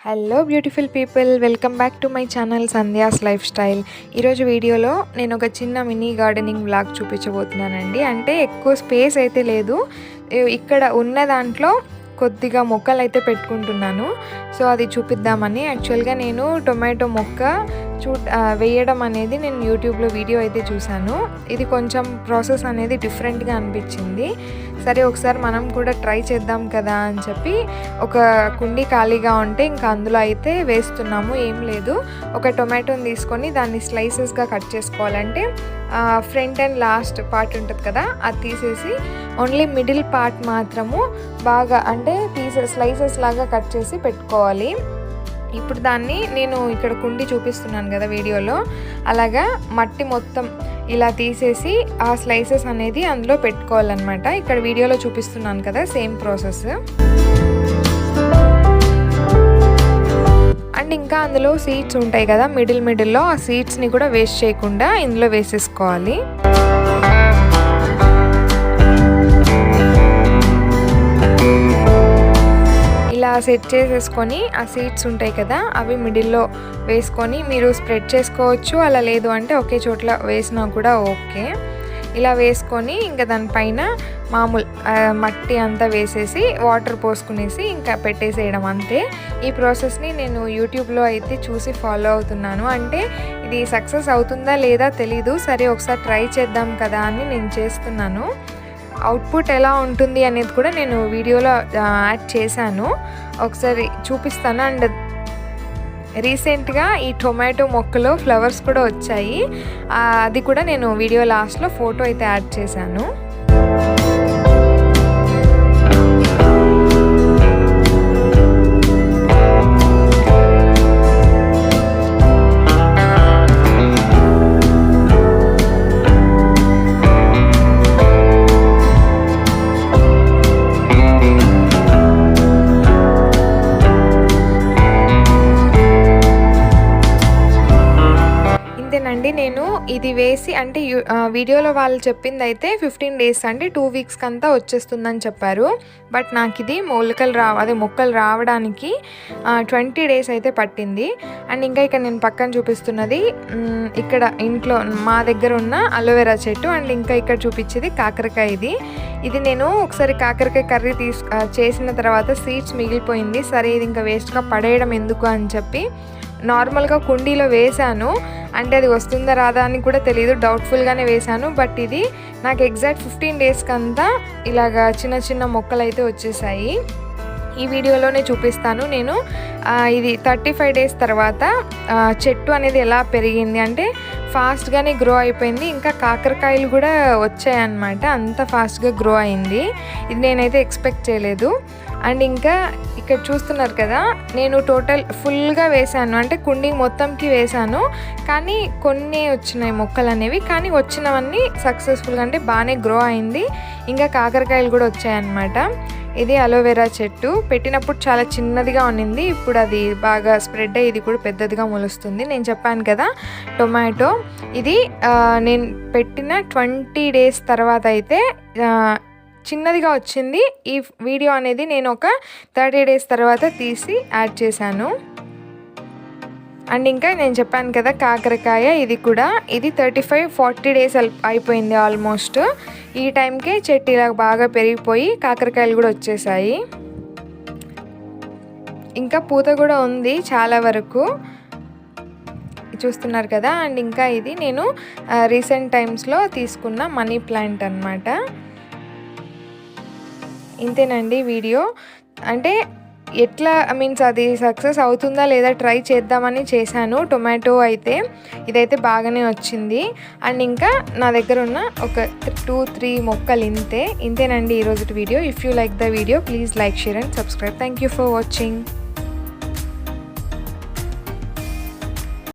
Hello beautiful people, welcome back to my channel Sandhya's life style. ఈరోజు వీడియోలో నేను ఒక చిన్న మినీ గార్డెనింగ్ వ్లాగ్ చూపించబోతున్నానండి. అంటే ఎక్కువ స్పేస్ అయితే లేదు, ఇక్కడ ఉన్న దాంట్లో కొద్దిగా మొక్కలు అయితే పెట్టుకుంటున్నాను. సో అది చూపిద్దామని. యాక్చువల్గా నేను టొమాటో మొక్క వేయడం అనేది నేను యూట్యూబ్లో వీడియో అయితే చూశాను. ఇది కొంచెం ప్రాసెస్ అనేది డిఫరెంట్గా అనిపించింది. సరే ఒకసారి మనం కూడా ట్రై చేద్దాం కదా అని చెప్పి ఒక కుండీ ఖాళీగా ఉంటే ఇంకా అందులో అయితే వేస్తున్నాము. ఏం లేదు, ఒక టొమాటోని తీసుకొని దాన్ని స్లైసెస్గా కట్ చేసుకోవాలంటే ఫ్రంట్ అండ్ లాస్ట్ పార్ట్ ఉంటుంది కదా, అది తీసేసి ఓన్లీ మిడిల్ పార్ట్ మాత్రము బాగా అంటే స్లైసెస్ లాగా కట్ చేసి పెట్టుకోవాలి. ఇప్పుడు దాన్ని నేను ఇక్కడ కుండి చూపిస్తున్నాను కదా వీడియోలో, అలాగా మట్టి మొత్తం ఇలా తీసేసి ఆ స్లైసెస్ అనేది అందులో పెట్టుకోవాలన్నమాట. ఇక్కడ వీడియోలో చూపిస్తున్నాను కదా, సేమ్ ప్రాసెస్. అండ్ ఇంకా అందులో సీడ్స్ ఉంటాయి కదా మిడిల్లో, ఆ సీడ్స్ని కూడా వేస్ట్ చేయకుండా ఇందులో వేసేసుకోవాలి. ఇలా సెట్ చేసేసుకొని ఆ సీడ్స్ ఉంటాయి కదా అవి మిడిల్లో వేసుకొని మీరు స్ప్రెడ్ చేసుకోవచ్చు, అలా లేదు అంటే ఒకే చోట్ల వేసినా కూడా ఓకే. ఇలా వేసుకొని ఇంకా దానిపైన మామూలు మట్టి అంతా వేసేసి వాటర్ పోసుకునేసి ఇంకా పెట్టేసేయడం అంతే. ఈ ప్రాసెస్ని నేను యూట్యూబ్లో అయితే చూసి ఫాలో అవుతున్నాను. అంటే ఇది సక్సెస్ అవుతుందా లేదా తెలీదు, సరే ఒకసారి ట్రై చేద్దాం కదా అని నేను చేస్తున్నాను. అవుట్పుట్ ఎలా ఉంటుంది అనేది కూడా నేను వీడియోలో యాడ్ చేశాను, ఒకసారి చూపిస్తాను. అండ్ రీసెంట్గా ఈ టొమాటో మొక్కలో ఫ్లవర్స్ కూడా వచ్చాయి, అది కూడా నేను వీడియో లాస్ట్లో ఫోటో అయితే యాడ్ చేశాను. నేను ఇది వేసి అంటే వీడియోలో వాళ్ళు చెప్పింది అయితే 15 days అంటే 2 weeks అంతా వచ్చేస్తుందని చెప్పారు. బట్ నాకు ఇది మొక్కలు రావడానికి 20 days అయితే పట్టింది. అండ్ ఇంకా ఇక్కడ నేను పక్కన చూపిస్తున్నది ఇక్కడ ఇంట్లో మా దగ్గర ఉన్న అలోవెరా చెట్టు. అండ్ ఇంకా ఇక్కడ చూపించేది కాకరకాయ. ఇది నేను ఒకసారి కాకరకాయ కర్రీ చేసిన తర్వాత సీడ్స్ మిగిలిపోయింది. సరే ఇది ఇంకా వేస్ట్గా పడేయడం ఎందుకు అని చెప్పి నార్మల్గా కుండీలో వేశాను. అంటే అది వస్తుందా రాదా అని కూడా తెలియదు, డౌట్ఫుల్గానే వేశాను. బట్ ఇది నాకు ఎగ్జాక్ట్ 15 daysకి అంతా ఇలాగా చిన్న చిన్న మొక్కలు అయితే వచ్చేసాయి. ఈ వీడియోలోనే చూపిస్తాను నేను. ఇది 35 days తర్వాత చెట్టు అనేది ఎలా పెరిగింది అంటే ఫాస్ట్గానే గ్రో అయిపోయింది. ఇంకా కాకరకాయలు కూడా వచ్చాయన్నమాట, అంత ఫాస్ట్గా గ్రో అయింది. ఇది నేనైతే ఎక్స్పెక్ట్ చేయలేదు. అండ్ ఇంకా ఇక్కడ చూస్తున్నారు కదా, నేను టోటల్ ఫుల్గా వేసాను, అంటే కుండీ మొత్తంకి వేసాను. కానీ కొన్ని వచ్చినాయి మొక్కలు అనేవి, కానీ వచ్చినవన్నీ సక్సెస్ఫుల్గా అంటే బాగానే గ్రో అయింది. ఇంకా కాకరకాయలు కూడా వచ్చాయన్నమాట. ఇది అలోవెరా చెట్టు, పెట్టినప్పుడు చాలా చిన్నదిగా ఉన్నింది, ఇప్పుడు అది బాగా స్ప్రెడ్ అయ్యి ఇది కూడా పెద్దదిగా మొలుస్తుంది. నేను చెప్పాను కదా టొమాటో, ఇది నేను పెట్టిన 20 days తర్వాత అయితే చిన్నదిగా వచ్చింది. ఈ వీడియో అనేది నేను ఒక 30 days తర్వాత తీసి యాడ్ చేశాను. అండ్ ఇంకా నేను చెప్పాను కదా కాకరకాయ, ఇది 35-40 days అయిపోయింది ఆల్మోస్ట్. ఈ టైంకే చెట్టు ఇలా బాగా పెరిగిపోయి కాకరకాయలు కూడా వచ్చేసాయి. ఇంకా పూత కూడా ఉంది చాలా వరకు, చూస్తున్నారు కదా. అండ్ ఇంకా ఇది నేను రీసెంట్ టైమ్స్లో తీసుకున్న మనీ ప్లాంట్ అన్నమాట. ఇంతేనండి వీడియో. అంటే ఎట్లా అది సక్సెస్ అవుతుందా లేదా ట్రై చేద్దామని చేశాను. టొమాటో అయితే ఇదైతే బాగానే వచ్చింది. అండ్ ఇంకా నా దగ్గర ఉన్న ఒక 2-3 మొక్కలు ఇంతేనండి ఈరోజు video. If you like the video please like, share and subscribe. Thank you for watching.